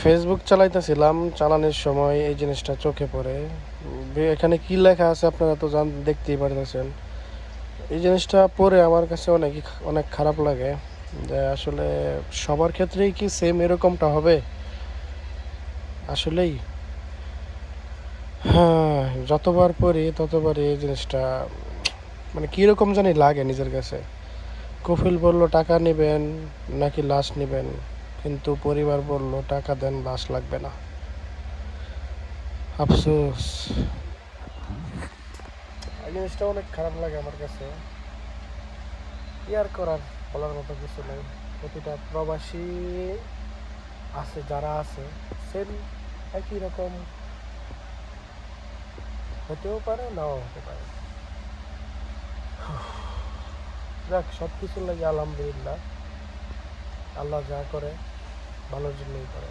Facebook চালাইতেছিলাম, চালানোর সময় এই জিনিসটা চোখে পড়ে। এখানে কি লেখা আছে আপনারা তো দেখতেই পারতেছেন। এই জিনিসটা পড়ে আমার কাছে অনেক খারাপ লাগে যে আসলে সবার ক্ষেত্রেই কি সেম এরকমটা হবে আসলেই। হ্যাঁ, যতবার পড়ি ততবারই এই জিনিসটা মানে কীরকম জানি লাগে নিজের কাছে। কফিল বলল টাকা নেবেন নাকি লাশ নেবেন, কিন্তু পরিবার বলল টাকা দেন, লাশ লাগবে না। আফসোস, এই জিনিসটা অনেক খারাপ লাগে আমার কাছে। কি আর করার, বলার মতো কিছু নেই। প্রতিটা প্রবাসী আছে, যারা আছে সেম একই রকম হতেও পারে, নাও হতে পারে। যাক, সব কিছুর লাগে আলহামদুলিল্লাহ। আল্লাহ যা করে ভালোর জন্যই করে।